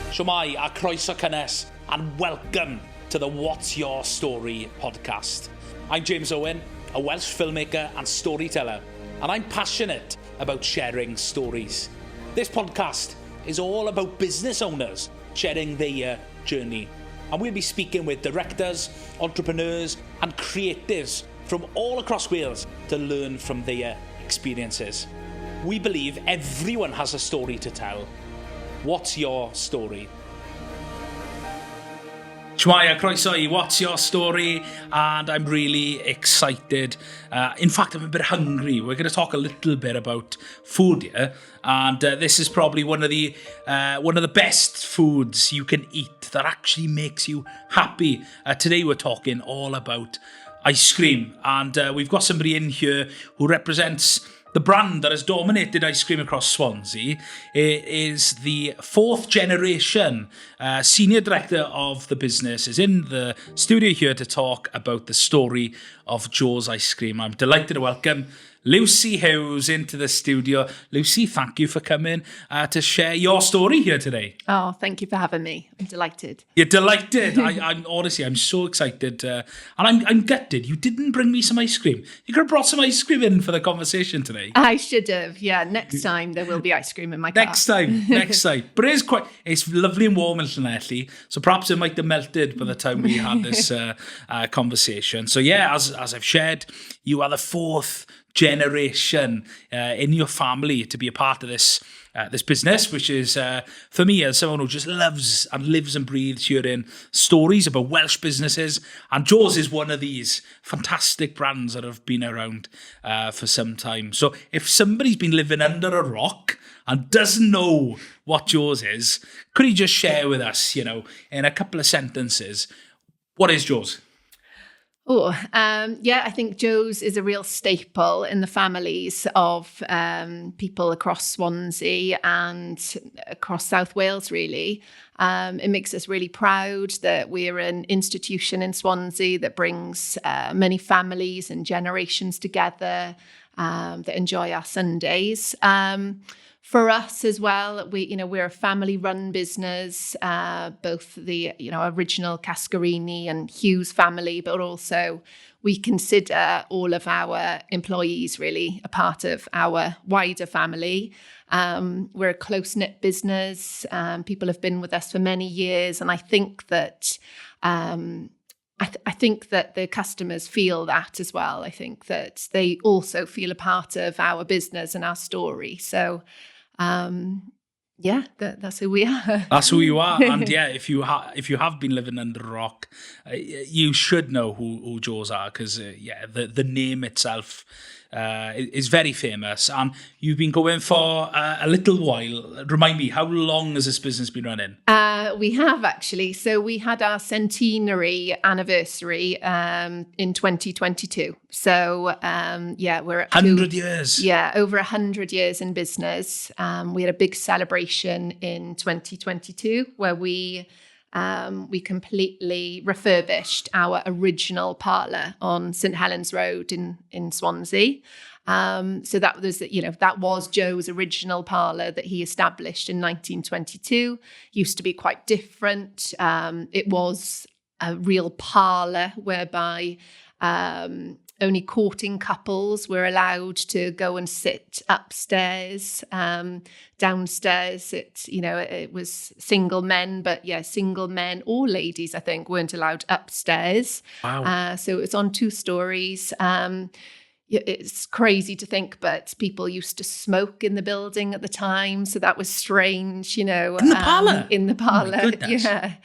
Shwmai a croeso cynnes, and welcome to the What's Your Story podcast. I'm James Owen, a Welsh filmmaker and storyteller, and I'm passionate about sharing stories. This podcast is all about business owners sharing their journey, and we'll be speaking with directors, entrepreneurs and creatives from all across Wales to learn from their experiences. We believe everyone has a story to tell. What's your story? Shwmai a croeso I What's Your Story, and I'm really excited. In fact, I'm a bit hungry. We're going to talk a little bit about food here, and this is probably one of the best foods you can eat that actually makes you happy. Today we're talking all about ice cream, and we've got somebody in here who represents the brand that has dominated ice cream across Swansea. It is the fourth generation. Senior director of the business is in the studio here to talk about the story of Joe's Ice Cream. I'm delighted to welcome Lucy Hughes into the studio. Lucy, thank you for coming to share your story here today. Oh, thank you for having me. I'm delighted. You're delighted. I'm honestly, I'm so excited. And I'm gutted. You didn't bring me some ice cream. You could have brought some ice cream in for the conversation today. I should have. Yeah, next time there will be ice cream in my car. Next time. But it's lovely and warm in Llanelli, so perhaps it might have melted by the time we had this conversation. So yeah, as I've shared, you are the fourth generation in your family to be a part of this business, which is for me, as someone who just loves and lives and breathes hearing stories about Welsh businesses, and Joe's is one of these fantastic brands that have been around for some time. So if somebody's been living under a rock and doesn't know what Joe's is, could you just share with us, in a couple of sentences, what is Joe's? I think Joe's is a real staple in the families of people across Swansea and across South Wales, really. It makes us really proud that we're an institution in Swansea that brings many families and generations together that enjoy our Sundays. For us as well, we're a family-run business, both the original Cascarini and Hughes family, but also we consider all of our employees really a part of our wider family. We're a close-knit business. People have been with us for many years, and I think that I think that the customers feel that as well. I think that they also feel a part of our business and our story. So, that's who we are. That's who you are. And yeah, if you have been living under a rock, you should know who Joe's are, because the name itself is very famous, and you've been going for a little while. Remind me, how long has this business been running? We have actually. So we had our centenary anniversary in 2022. So we're at 100 years. Yeah, over 100 years in business. We had a big celebration in 2022 where we completely refurbished our original parlour on St Helens Road in Swansea. So that was Joe's original parlour that he established in 1922. Used to be quite different. It was a real parlour whereby only courting couples were allowed to go and sit upstairs. Downstairs, it was single men, but single men or ladies, I think, weren't allowed upstairs. Wow. So it was on 2 stories. It's crazy to think, but people used to smoke in the building at the time, so that was strange, In the parlour? In the parlour, oh my goodness. Yeah.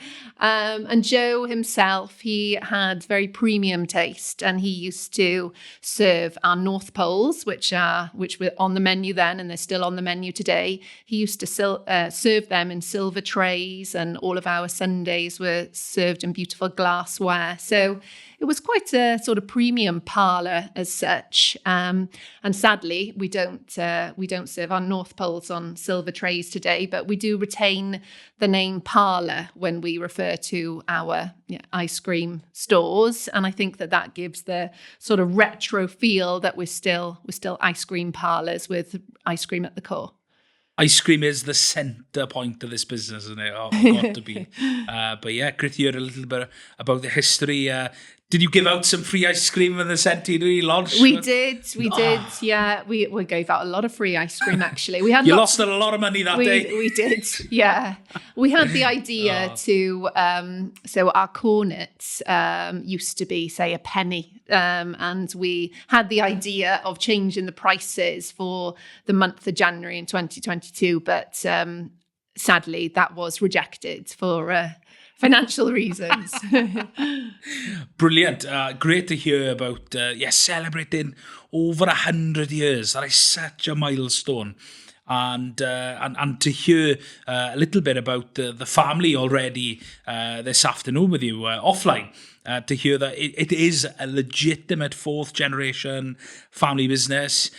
And Joe himself, he had very premium taste, and he used to serve our North Poles, which were on the menu then, and they're still on the menu today. He used to serve them in silver trays, and all of our Sundays were served in beautiful glassware. So it was quite a sort of premium parlour as such. And sadly, we don't serve our North Poles on silver trays today, but we do retain the name parlour when we refer to our ice cream stores. And I think that gives the sort of retro feel that we're still ice cream parlours with ice cream at the core. Ice cream is the centre point of this business, isn't it? Oh, got to be. But yeah, great to hear a little bit about the history. Did you give out some free ice cream when the centenary launched? We did. Yeah, we gave out a lot of free ice cream. Actually, we had. You lost a lot of money that day. We did. Yeah, we had the idea to. So our cornets used to be, say, a penny, and we had the idea of changing the prices for the month of January in 2022, but sadly that was rejected for financial reasons. Brilliant. Great to hear about celebrating over 100 years. That is such a milestone. And to hear a little bit about the family already this afternoon with you offline, to hear that it is a legitimate fourth generation family business.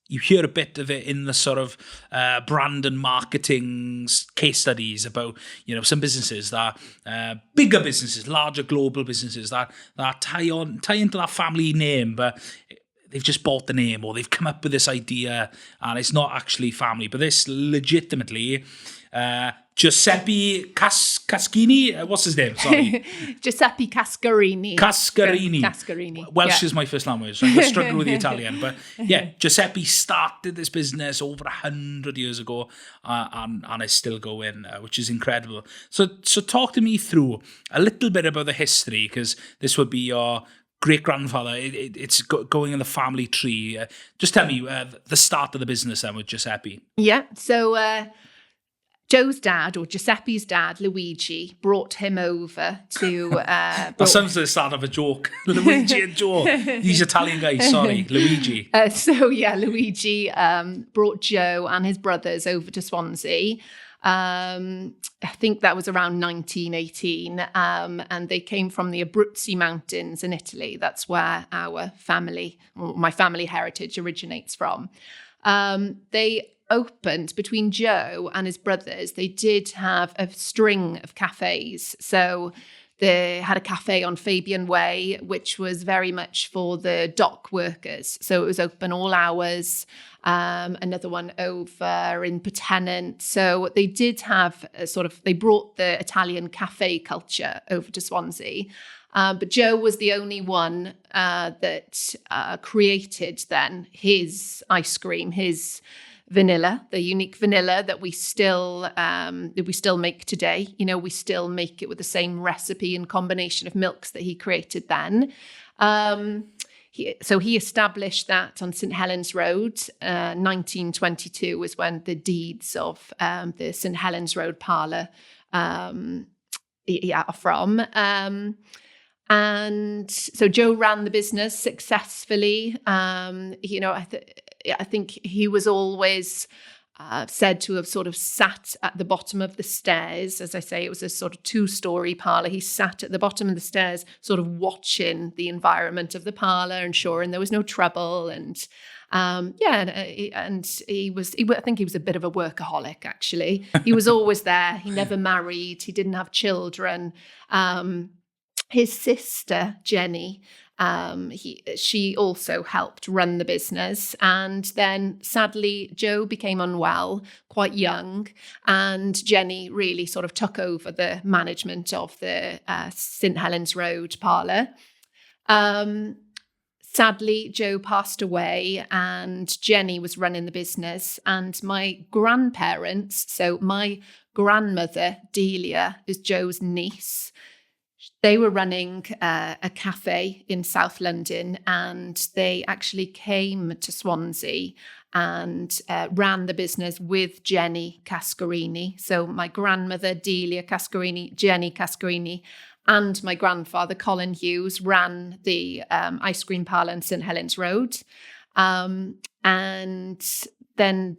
You hear a bit of it in the sort of brand and marketing case studies about, some businesses that, bigger businesses, larger global businesses that tie into that family name, but they've just bought the name or they've come up with this idea and it's not actually family. But this legitimately, Giuseppe Cascarini, what's his name? Sorry. Giuseppe Cascarini. Cascarini. Welsh is my first language. I'm going to struggle with the Italian. But yeah, Giuseppe started this business over 100 years ago and is still going, which is incredible. So talk to me through a little bit about the history, because this would be your great-grandfather. It's going in the family tree. Just tell me the start of the business then with Giuseppe. Yeah, so Joe's dad, or Giuseppe's dad, Luigi, brought him over to... that sounds like the start of a joke. Luigi and Joe. These Italian guys, sorry. Luigi. Luigi brought Joe and his brothers over to Swansea. I think that was around 1918. And they came from the Abruzzi Mountains in Italy. That's where my family heritage originates from. They opened, between Joe and his brothers, they did have a string of cafes. So they had a cafe on Fabian Way, which was very much for the dock workers. So it was open all hours. Another one over in Potenant. So they did have they brought the Italian cafe culture over to Swansea. But Joe was the only one that created then his ice cream, his vanilla, the unique vanilla that we still make today. We still make it with the same recipe and combination of milks that he created then. He established that on St Helens Road. 1922 was when the deeds of the St Helens Road Parlour are from. And so Joe ran the business successfully. I think he was always said to have sort of sat at the bottom of the stairs. As I say, it was a sort of 2-story parlour. He sat at the bottom of the stairs, sort of watching the environment of the parlour, ensuring there was no trouble. And I think he was a bit of a workaholic, actually. He was always there. He never married. He didn't have children. His sister, Jenny, she also helped run the business. And then sadly, Joe became unwell quite young, and Jenny really sort of took over the management of the St Helens Road Parlour. Sadly, Joe passed away and Jenny was running the business, and my grandparents, so my grandmother, Delia, is Joe's niece. They were running a cafe in South London, and they actually came to Swansea and ran the business with Jenny Cascarini. So my grandmother, Delia Cascarini, Jenny Cascarini, and my grandfather, Colin Hughes, ran the ice cream parlour in St Helens Road. And then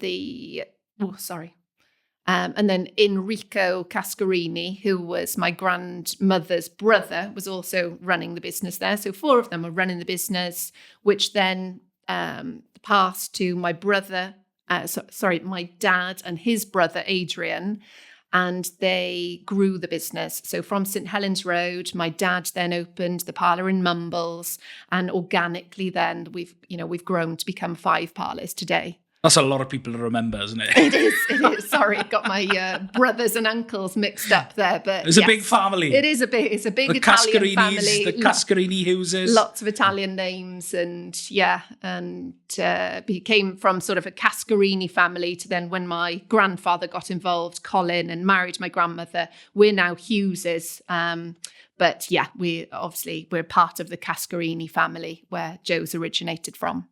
and then Enrico Cascarini, who was my grandmother's brother, was also running the business there. So 4 of them were running the business, which then passed to my dad and his brother, Adrian, and they grew the business. So from St Helens Road, my dad then opened the parlour in Mumbles, and organically then we've grown to become 5 parlours today. That's a lot of people to remember, isn't it? It is. Sorry, got my brothers and uncles mixed up there. But it's a big family. It's a big the Italian family. The Cascarini Hughes. Lots of Italian names, and became from sort of a Cascarini family to then when my grandfather got involved, Colin, and married my grandmother, we're now Hugheses. But yeah, we're part of the Cascarini family where Joe's originated from.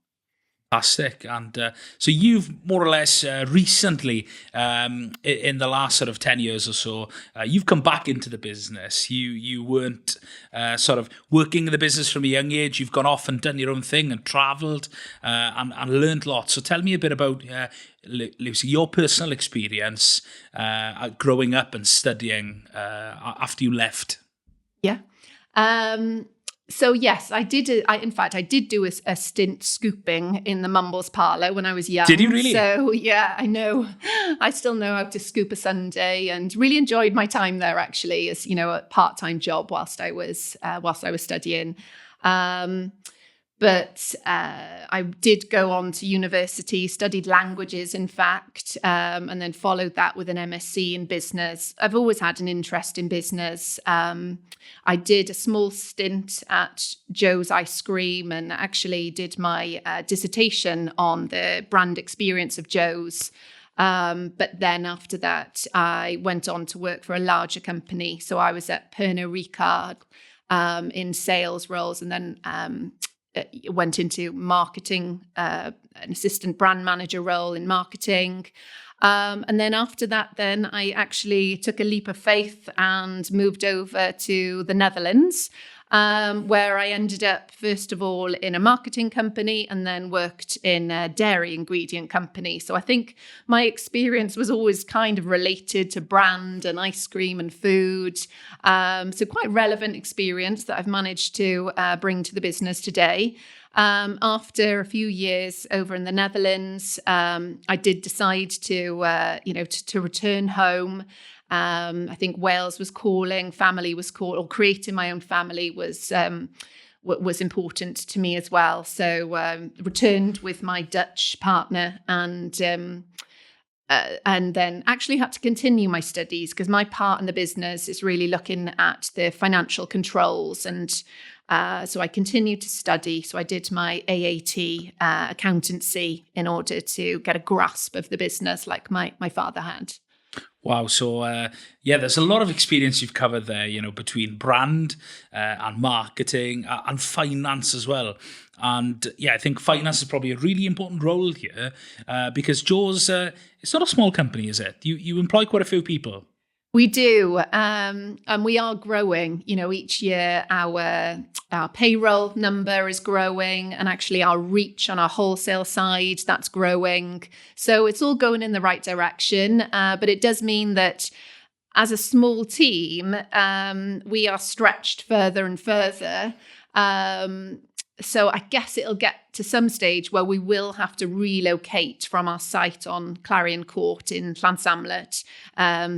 Fantastic. And so you've more or less recently, in the last sort of 10 years or so, you've come back into the business. You weren't sort of working in the business from a young age. You've gone off and done your own thing and travelled and learned lots. So tell me a bit about, Lucy, your personal experience growing up and studying after you left. Yeah. So yes, I did. In fact, I did do a stint scooping in the Mumbles Parlour when I was young. Did you really? So yeah, I know. I still know how to scoop a sundae, and really enjoyed my time there. Actually, as a part-time job whilst I was studying. But I did go on to university, studied languages, in fact, and then followed that with an MSc in business. I've always had an interest in business. I did a small stint at Joe's Ice Cream and actually did my dissertation on the brand experience of Joe's. But then after that, I went on to work for a larger company. So I was at Pernod Ricard in sales roles, and then went into marketing, an assistant brand manager role in marketing. And then after that, then I actually took a leap of faith and moved over to the Netherlands, where I ended up, first of all, in a marketing company and then worked in a dairy ingredient company. So I think my experience was always kind of related to brand and ice cream and food. So quite relevant experience that I've managed to bring to the business today. After a few years over in the Netherlands, I did decide to return home. I think Wales was calling, family was calling, or creating my own family was important to me as well. So returned with my Dutch partner and then actually had to continue my studies because my part in the business is really looking at the financial controls. And so I continued to study. So I did my AAT accountancy in order to get a grasp of the business like my father had. Wow. So, there's a lot of experience you've covered there, between brand and marketing and finance as well. And I think finance is probably a really important role here because Joe's, it's not a small company, is it? You employ quite a few people. We do, and we are growing. Each year our payroll number is growing, and actually our reach on our wholesale side, that's growing. So it's all going in the right direction, but it does mean that as a small team, we are stretched further and further. So I guess it'll get to some stage where we will have to relocate from our site on Clarion Court in Llansamlet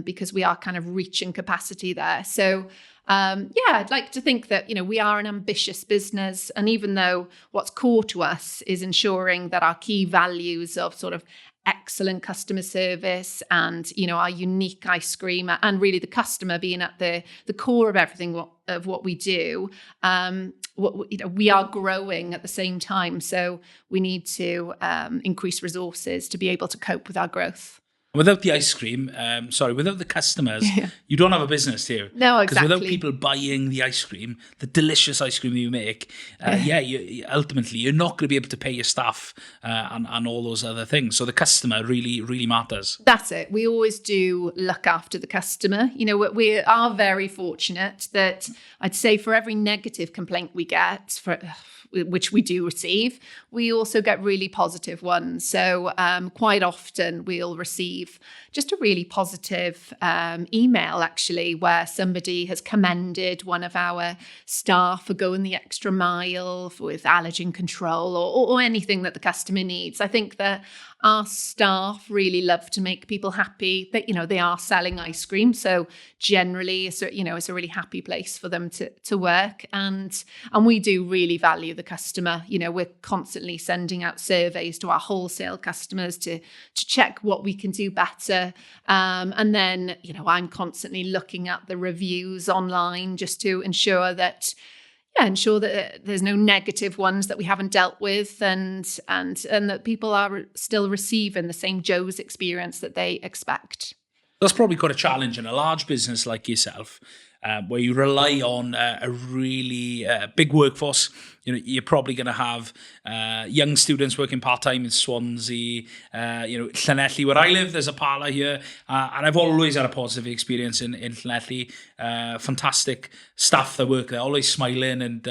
because we are kind of reaching capacity there. So I'd like to think that, we are an ambitious business. And even though what's core to us is ensuring that our key values of sort of excellent customer service and, our unique ice cream and really the customer being at the core of everything of what we do, we are growing at the same time. So we need to increase resources to be able to cope with our growth. Without the ice cream, without the customers, you don't have a business here. No, exactly. Because without people buying the ice cream, the delicious ice cream you make, ultimately, you're not going to be able to pay your staff and all those other things. So the customer really, really matters. That's it. We always do look after the customer. We are very fortunate that I'd say for every negative complaint we get, which we do receive, we also get really positive ones. So quite often we'll receive just a really positive email, actually, where somebody has commended one of our staff for going the extra mile with allergen control or anything that the customer needs. I think that Our staff really love to make people happy. That, they are selling ice cream, so generally, it's a really happy place for them to work. And we do really value the customer. We're constantly sending out surveys to our wholesale customers to check what we can do better. And then, I'm constantly looking at the reviews online just to ensure that there's no negative ones that we haven't dealt with, and that people are still receiving the same Joe's experience that they expect. That's probably quite a challenge in a large business like yourself, where you rely on a really big workforce. You're probably going to have young students working part-time in Swansea, Llanelli, where I live. There's a parlour here, and I've always had a positive experience in Llanelli. Fantastic staff that work there, always smiling, and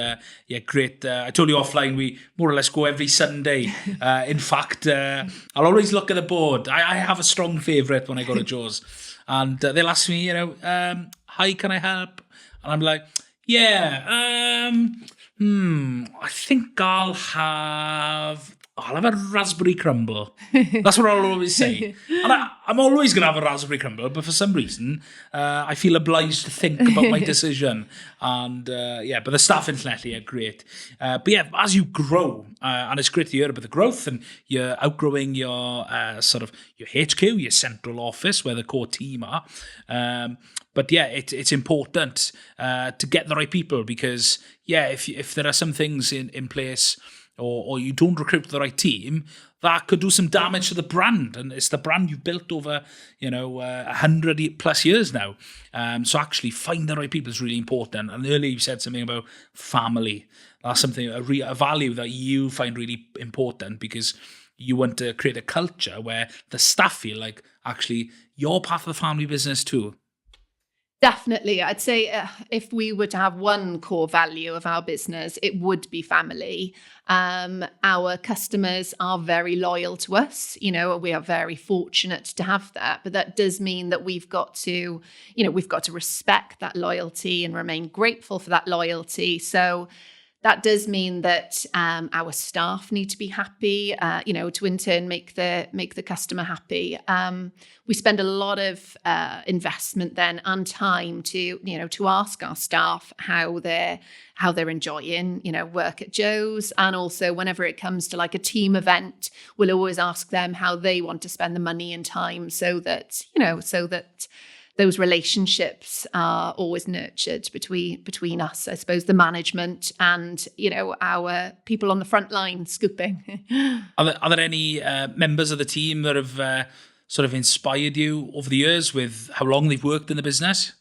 great. I told you offline, we more or less go every Sunday. In fact, I'll always look at the board. I have a strong favourite when I go to Joe's, and they'll ask me, hi, can I help? And I'm like, I think I'll have a raspberry crumble. That's what I'll always say. And I'm always going to have a raspberry crumble, but for some reason, I feel obliged to think about my decision. And but the staff in Llanelli are great. But as you grow, and it's great to hear about the growth, and you're outgrowing your your HQ, your central office, where the core team are. But it's important to get the right people, because if there are some things in place, or you don't recruit the right team, that could do some damage to the brand. And it's the brand you've built over 100 plus years now. So actually find the right people is really important. And earlier you said something about family. That's something, a value that you find really important, because you want to create a culture where the staff feel like actually you're part of the family business too. Definitely. I'd say if we were to have one core value of our business, it would be family. Our customers are very loyal to us. We are very fortunate to have that. But that does mean that we've got to respect that loyalty and remain grateful for that loyalty. So that does mean that our staff need to be happy, to in turn make the customer happy. We spend a lot of investment then and time to ask our staff how they're enjoying work at Joe's, and also whenever it comes to like a team event, we'll always ask them how they want to spend the money and time, so that those relationships are always nurtured between us, I suppose, the management and, our people on the front line scooping. Are there any members of the team that have sort of inspired you over the years with how long they've worked in the business?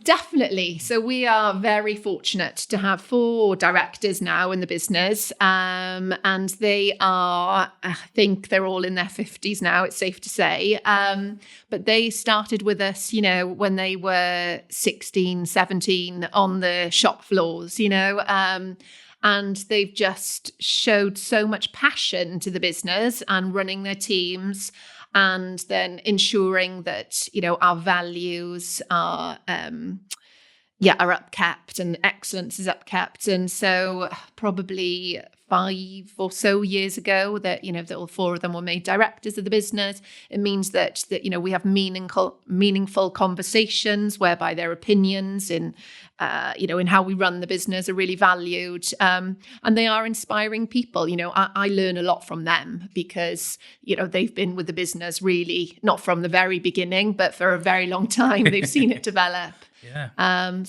Definitely. So we are very fortunate to have 4 directors now in the business, and they are, I think they're all in their 50s now, it's safe to say. But they started with us, when they were 16, 17 on the shop floors, and they've just showed so much passion to the business and running their teams, and then ensuring that, our values are upkept and excellence is upkept. And so probably 5 or so years ago that all 4 of them were made directors of the business. It means that we have meaningful conversations whereby their opinions in how we run the business are really valued, and they are inspiring people. I learn a lot from them, because they've been with the business really not from the very beginning, but for a very long time. They've seen it develop. I'm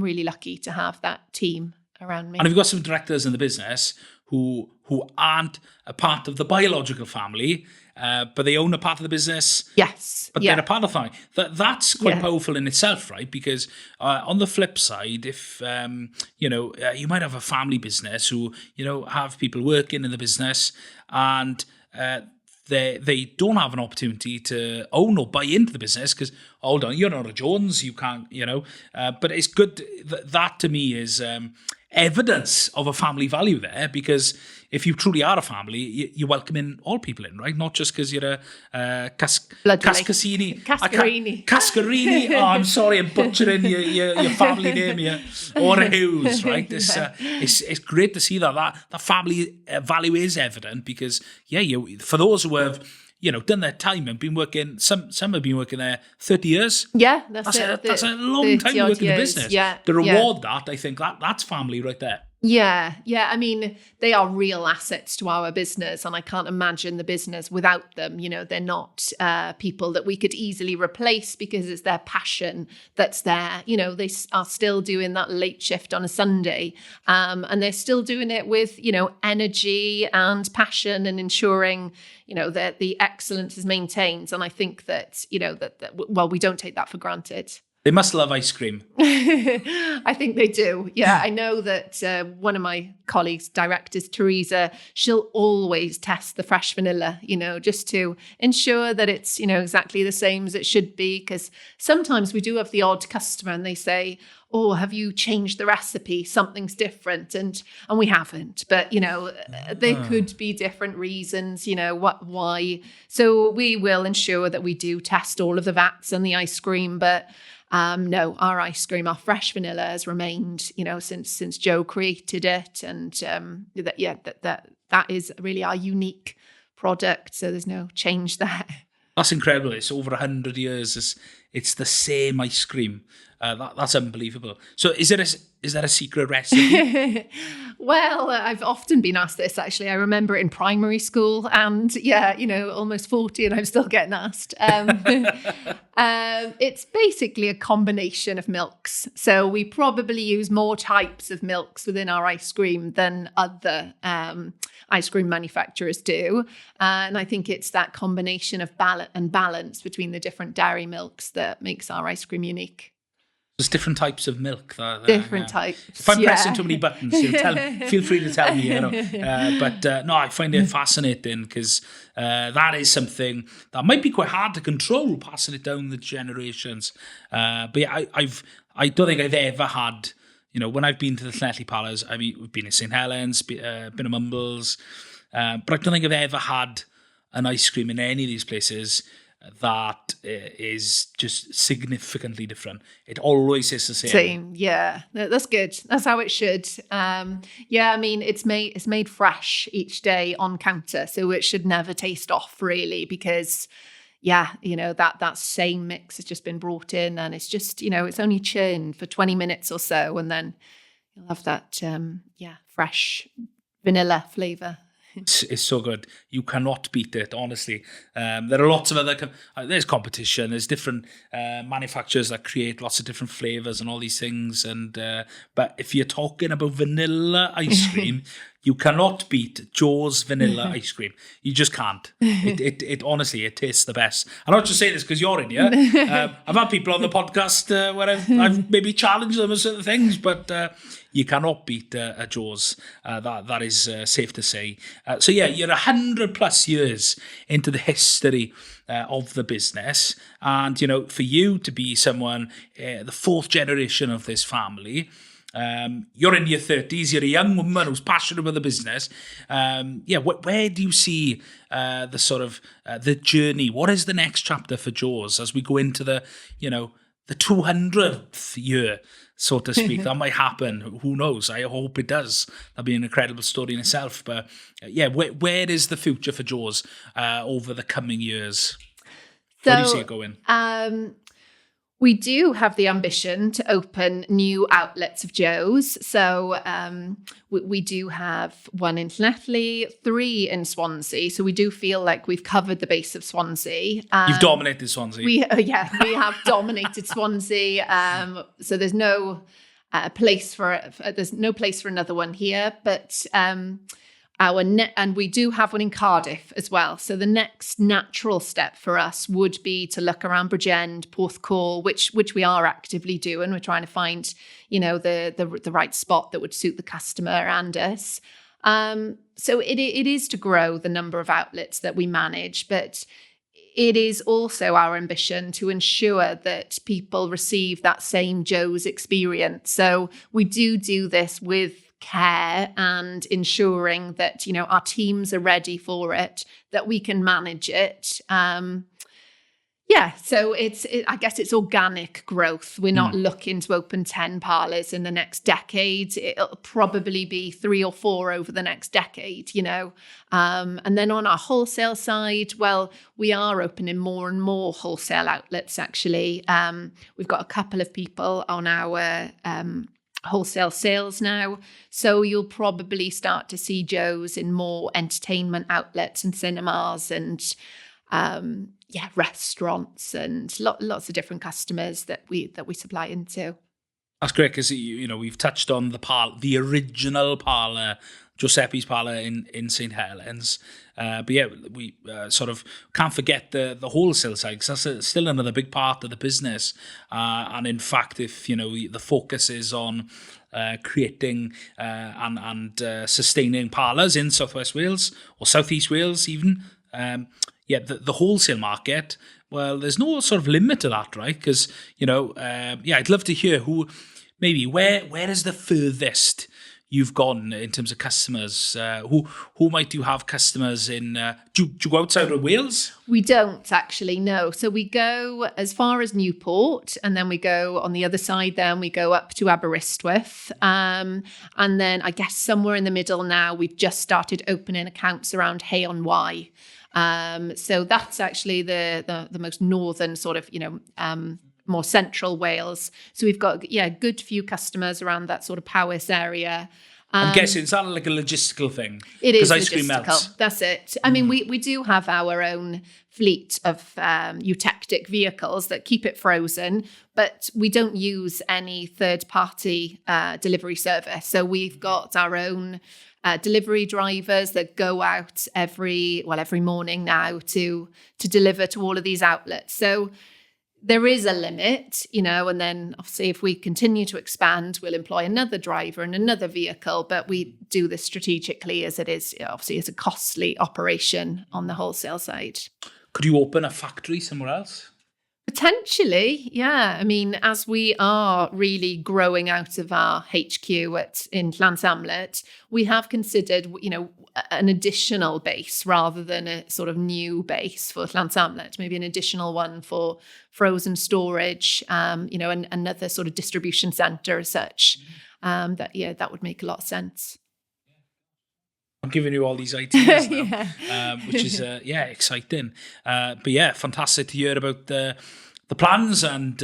really lucky to have that team around me. And we've got some directors in the business who aren't a part of the biological family, but they own a part of the business. Yes. But they're a part of the family. That's quite powerful in itself, right? Because on the flip side, if, you might have a family business who, have people working in the business, and they don't have an opportunity to own or buy into the business because, hold on, you're not a Jones, you can't, but it's good. That to me is evidence of a family value there, because if you truly are a family, you're welcoming all people in, right? Not just because you're a Cascarini. Cascarini. Oh, I'm sorry, I'm butchering your family name here. Or a Hughes, right? It's great to see that family value is evident, because, for those who have, done their time and been working, some have been working there 30 years. Yeah, that's it. That's a long time to work in the business. Yeah, to reward that, I think that's family right there. Yeah. I mean, they are real assets to our business, and I can't imagine the business without them. They're not people that we could easily replace, because it's their passion that's there. They are still doing that late shift on a Sunday, and they're still doing it with, energy and passion, and ensuring, that the excellence is maintained. And I think that, well, we don't take that for granted. They must love ice cream. I think they do. Yeah, I know that one of my colleagues, directors, Teresa, she'll always test the fresh vanilla, just to ensure that it's, exactly the same as it should be. Because sometimes we do have the odd customer and they say, oh, have you changed the recipe? Something's different. And we haven't. But, there could be different reasons, why. So we will ensure that we do test all of the vats and the ice cream. But no, our ice cream, our fresh vanilla has remained, since Joe created it. And that is really our unique product. So there's no change there. That's incredible. It's over 100 years. It's the same ice cream. That's unbelievable. So is there a secret recipe? Well, I've often been asked this, actually. I remember it in primary school, and almost 40 and I'm still getting asked. It's basically a combination of milks. So we probably use more types of milks within our ice cream than other ice cream manufacturers do. And I think it's that combination of balance between the different dairy milks that makes our ice cream unique. There's different types of milk. Different types. If I'm pressing too many buttons, feel free to tell me. No, I find it fascinating, because that is something that might be quite hard to control, passing it down the generations. But yeah, I don't think I've ever had, when I've been to the Llanelli Parlours, we've been in St Helens, been at Mumbles, but I don't think I've ever had an ice cream in any of these places that is just significantly different. It always is the same. Yeah, that's good. That's how it should. It's made fresh each day on counter, so it should never taste off, really, because that same mix has just been brought in, and it's just, it's only churned for 20 minutes or so, and then you'll have that fresh vanilla flavour. It's so good. You cannot beat it, honestly. There are lots of other... there's competition. There's different manufacturers that create lots of different flavours and all these things. But if you're talking about vanilla ice cream, you cannot beat Joe's vanilla ice cream. You just can't. It honestly, it tastes the best. I'm not just saying this because you're in here. I've had people on the podcast where I've maybe challenged them on certain things, but you cannot beat a Joe's. That is safe to say. So yeah, you're 100 plus years into the history of the business, and for you to be someone, the fourth generation of this family. You're in your 30s, you're a young woman who's passionate about the business. Where do you see the sort of the journey? What is the next chapter for Joe's as we go into the 200th year, so to speak? That might happen. Who knows? I hope it does. That'll be an incredible story in itself. But where is the future for Joe's over the coming years? Where do you see it going? We do have the ambition to open new outlets of Joe's. So we do have one in Llanelli, 3 in Swansea. So we do feel like we've covered the base of Swansea. You've dominated Swansea. We have dominated Swansea. So there's no place for another one here. But and we do have one in Cardiff as well. So the next natural step for us would be to look around Bridgend, Porthcawl, which we are actively doing. We're trying to find, the right spot that would suit the customer and us. So it is to grow the number of outlets that we manage, but it is also our ambition to ensure that people receive that same Joe's experience. So we do this with care and ensuring that, our teams are ready for it, that we can manage it. So I guess it's organic growth. We're not looking to open 10 parlours in the next decade. It'll probably be 3 or 4 over the next decade, And then on our wholesale side, well, we are opening more and more wholesale outlets, actually. We've got a couple of people on our wholesale sales now. So you'll probably start to see Joe's in more entertainment outlets and cinemas and restaurants and lots of different customers that we supply into. That's great because we've touched on the original parlour, Giuseppe's parlour in St Helens, but we sort of can't forget the wholesale side because that's still another big part of the business. And in fact, if the focus is on creating and sustaining parlours in South West Wales or South East Wales even. The wholesale market, well, there's no sort of limit to that, right? Because, I'd love to hear where is the furthest you've gone in terms of customers? Who might you have customers in? Do you go outside of Wales? We don't actually, no. So we go as far as Newport, and then we go on the other side, then we go up to Aberystwyth. And then I guess somewhere in the middle now, we've just started opening accounts around Hay-on-Wye. So that's actually the most northern sort of, more central Wales. So we've got, a good few customers around that sort of Powys area. I'm guessing, is that like a logistical thing? It is ice cream logistical. melts. That's it. I mean, we do have our own fleet of eutectic vehicles that keep it frozen, but we don't use any third-party delivery service. So we've got our own delivery drivers that go out every morning now to deliver to all of these outlets. So there is a limit, and then obviously if we continue to expand, we'll employ another driver and another vehicle, but we do this strategically as it is, obviously, it's a costly operation on the wholesale side. Could you open a factory somewhere else? Potentially, yeah. I mean, as we are really growing out of our HQ in Llansamlet, we have considered, an additional base rather than a sort of new base for Llansamlet, maybe an additional one for frozen storage, and another sort of distribution centre as such. That would make a lot of sense. I'm giving you all these ideas now, which is exciting. But fantastic to hear about the plans and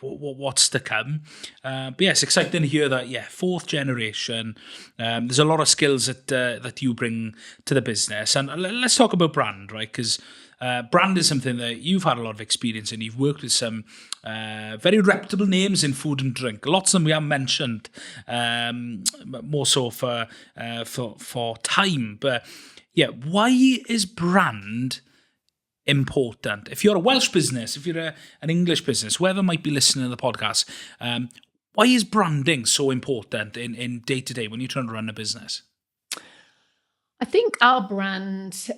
what's to come. But it's exciting to hear that fourth generation. There's a lot of skills that you bring to the business, and let's talk about brand, right? Because brand is something that you've had a lot of experience in. You've worked with some very reputable names in food and drink. Lots of them we haven't mentioned, more so for time. But why is brand important? If you're a Welsh business, if you're an English business, whoever might be listening to the podcast, why is branding so important in day-to-day when you're trying to run a business? I think our brand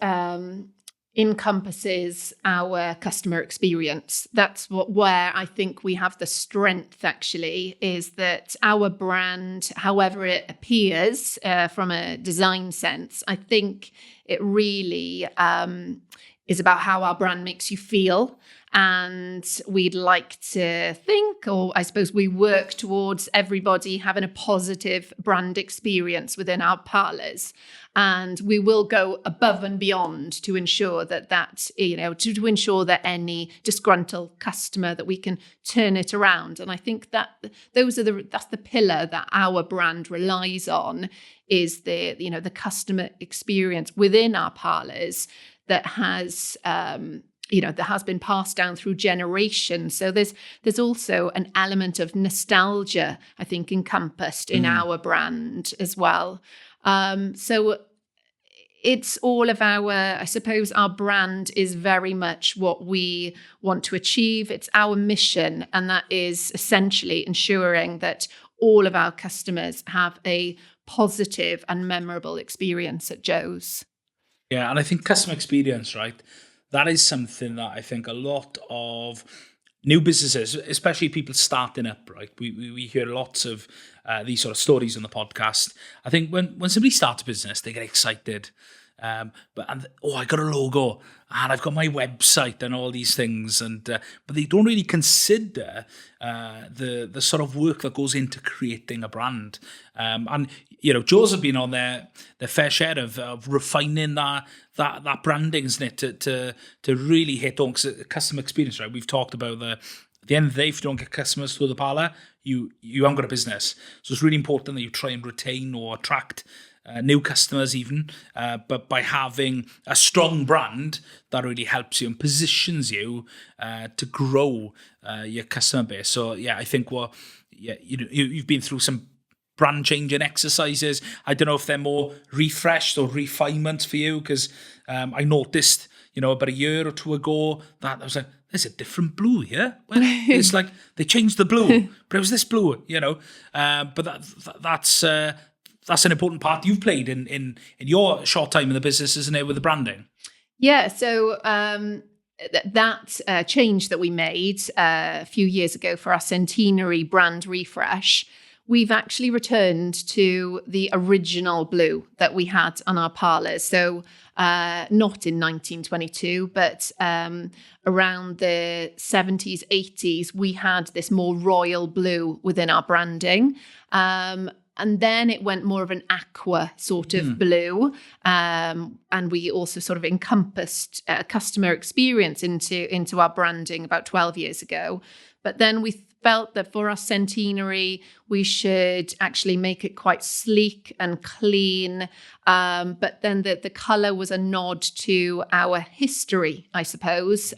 encompasses our customer experience. That's where I think we have the strength, actually, is that our brand, however it appears from a design sense, I think it really is about how our brand makes you feel. And we'd like to think, or I suppose we work towards everybody having a positive brand experience within our parlours. And we will go above and beyond to ensure that to ensure that any disgruntled customer, that we can turn it around. And I think that that's the pillar that our brand relies on, is the customer experience within our parlours that has that has been passed down through generations. So there's also an element of nostalgia, I think, encompassed in our brand as well. So it's all of I suppose our brand is very much what we want to achieve. It's our mission, and that is essentially ensuring that all of our customers have a positive and memorable experience at Joe's. Yeah, and I think customer experience, right? That is something that I think a lot of new businesses, especially people starting up, right? We hear lots of these sort of stories on the podcast. I think when somebody starts a business, they get excited. I got a logo and I've got my website and all these things, but they don't really consider the sort of work that goes into creating a brand. And Joe's have been on their fair share of refining that branding, isn't it, to really hit on customer experience. Right, we've talked about at the end of the day, if you don't get customers through the parlour, you haven't got a business. So it's really important that you try and retain or attract new customers even, but by having a strong brand that really helps you and positions you to grow your customer base. So yeah, I think you've been through some brand changing exercises. I don't know if they're more refreshed or refinements for you, because I noticed, about a year or two ago that I was like, there's a different blue here. Well, it's like they changed the blue, but it was this blue, But that's an important part you've played in your short time in the business, isn't it, with the branding? Yeah, so that change that we made a few years ago for our centenary brand refresh, we've actually returned to the original blue that we had on our parlours. So not in 1922, but around the 70s, 80s, we had this more royal blue within our branding. And then it went more of an aqua sort of blue. And we also sort of encompassed customer experience into our branding about 12 years ago. But then we felt that for our centenary, we should actually make it quite sleek and clean. But then the colour was a nod to our history, I suppose.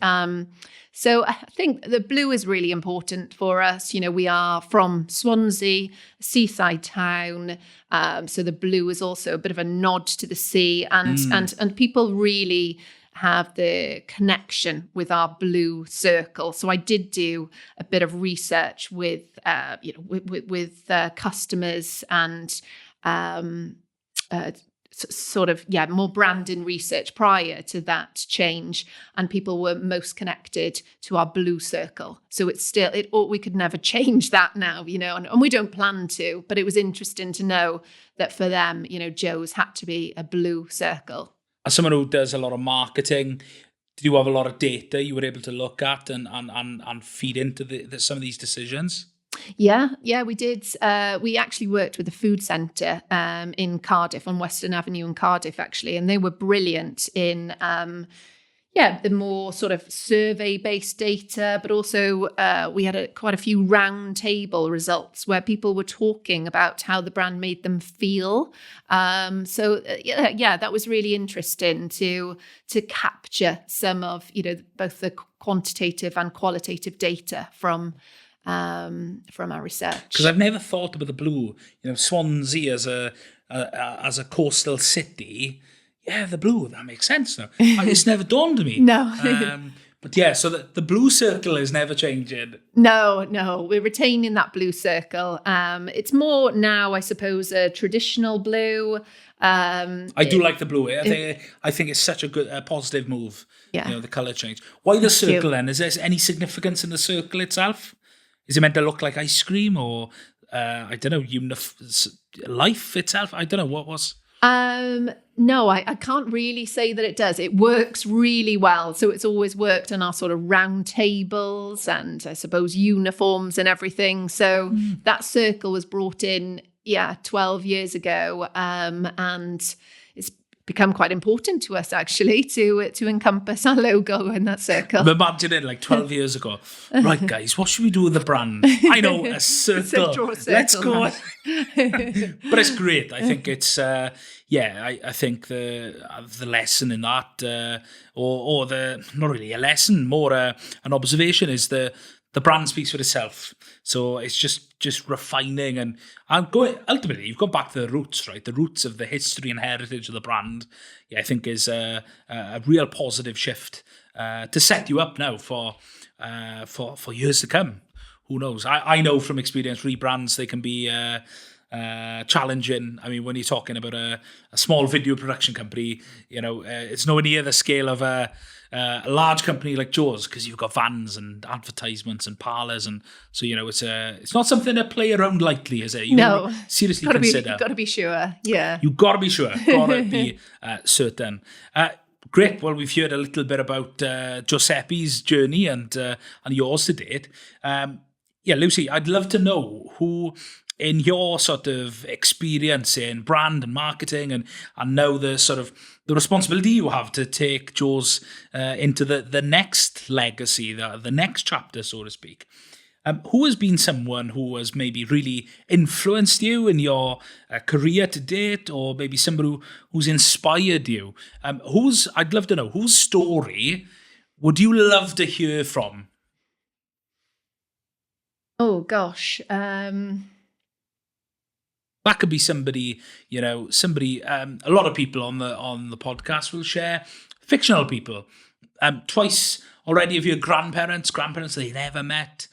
So I think the blue is really important for us. We are from Swansea, a seaside town. So the blue is also a bit of a nod to the sea, and people really have the connection with our blue circle. So I did do a bit of research with customers and more branding research prior to that change, and people were most connected to our blue circle. So it's still we could never change that now, and we don't plan to. But it was interesting to know that for them, Joe's had to be a blue circle. As someone who does a lot of marketing, did you have a lot of data you were able to look at and feed into some of these decisions? Yeah, we did. We actually worked with a food centre in Cardiff, on Western Avenue in Cardiff, actually, and they were brilliant in the more sort of survey-based data, but also we had quite a few round table results where people were talking about how the brand made them feel. That was really interesting to capture some of both the quantitative and qualitative data from our research. Because I've never thought about the blue. Swansea as a coastal city. Yeah, the blue, that makes sense now. It's never dawned on me. No. But yeah, so the blue circle is never changing. No, we're retaining that blue circle. It's more now, I suppose, a traditional blue. I do like the blue. I think it's such a positive move. Yeah. The colour change. Why the circle then? Is there any significance in the circle itself? Is it meant to look like ice cream, or I don't know, life itself? I don't know what was. No, I can't really say that it does. It works really well. So it's always worked on our sort of round tables and I suppose uniforms and everything. So that circle was brought in, 12 years ago. And it's become quite important to us, actually, to encompass our logo in that circle. Imagine it like 12 years ago. Right, guys, what should we do with the brand? I know, a circle. Let's go. But it's great. I think it's, I think the lesson in that, or the, not really a lesson, more an observation is the brand speaks for itself. So it's just refining and going, ultimately, you've gone back to the roots, right? The roots of the history and heritage of the brand, I think is a real positive shift to set you up now for years to come. Who knows? I know from experience, rebrands, they can be challenging. I mean, when you're talking about a small video production company, it's nowhere near the scale of a large company like yours, because you've got vans and advertisements and parlours, and so it's not something to play around lightly, is it? No, seriously consider. You've got to be sure. Yeah, you've got to be sure. Got to be certain. Great. Well, we've heard a little bit about Giuseppe's journey and yours to date. Lucy, I'd love to know who, in your sort of experience in brand and marketing, and now the sort of the responsibility you have to take Joe's into the next legacy, the next chapter, so to speak. Who has been someone who has maybe really influenced you in your career to date, or maybe somebody who's inspired you? I'd love to know, whose story would you love to hear from? Oh, gosh. That could be somebody, a lot of people on the podcast will share fictional people. Twice already of your grandparents they never met.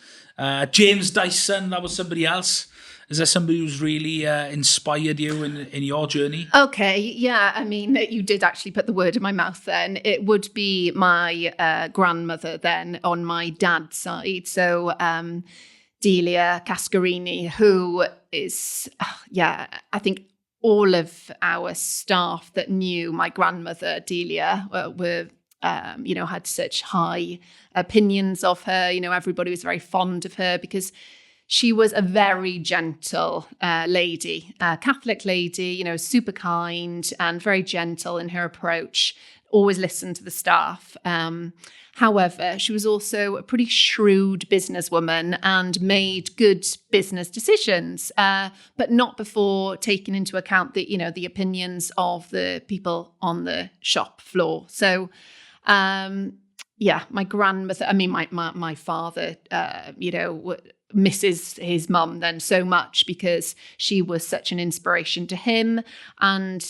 James Dyson, that was somebody else. Is there somebody who's really inspired you in your journey? Okay, yeah. I mean, you did actually put the word in my mouth then. It would be my grandmother then on my dad's side. So Delia Cascarini, who is, I think all of our staff that knew my grandmother, Delia, were had such high opinions of her. Everybody was very fond of her because she was a very gentle lady, a Catholic lady, super kind and very gentle in her approach, always listened to the staff. However, she was also a pretty shrewd businesswoman and made good business decisions, but not before taking into account the opinions of the people on the shop floor. So, my grandmother, I mean, my father, misses his mum then so much because she was such an inspiration to him, and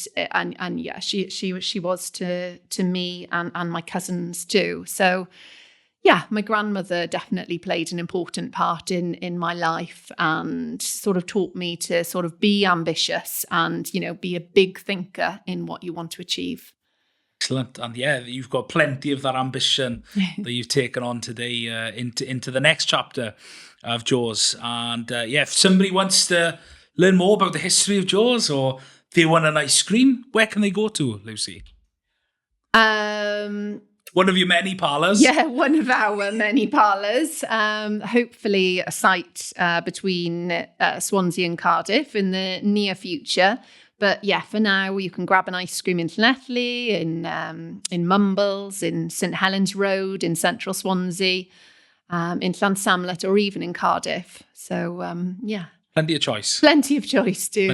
she was to me and my cousins too. So my grandmother definitely played an important part in my life and sort of taught me to sort of be ambitious and be a big thinker in what you want to achieve. Excellent. And you've got plenty of that ambition that you've taken on today into the next chapter of Joe's. And if somebody wants to learn more about the history of Joe's, or they want an ice cream, where can they go to, Lucy? One of your many parlours? Yeah, one of our many parlours. Hopefully a site between Swansea and Cardiff in the near future. But for now, you can grab an ice cream in Llanelli, in Mumbles, in St Helens Road, in central Swansea, in Llansamlet, or even in Cardiff. So, Plenty of choice. Plenty of choice to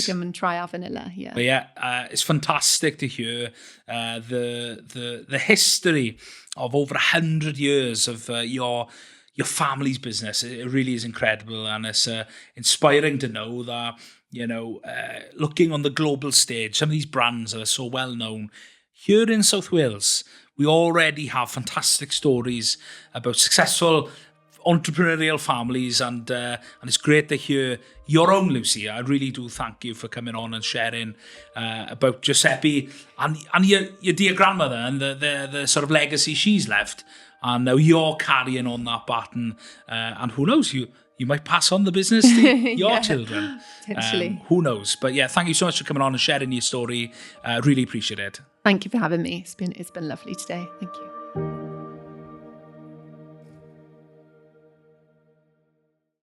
come and try our vanilla. Yeah. But it's fantastic to hear the history of over 100 years of your family's business. It really is incredible, and it's inspiring to know that. Looking on the global stage, some of these brands that are so well known here in South Wales, we already have fantastic stories about successful entrepreneurial families, and it's great to hear your own, Lucy. I really do thank you for coming on and sharing about Giuseppe and your dear grandmother and the sort of legacy she's left, and now you're carrying on that baton, and who knows, you might pass on the business to your children. Potentially. Who knows? But thank you so much for coming on and sharing your story. Really appreciate it. Thank you for having me. It's been lovely today. Thank you.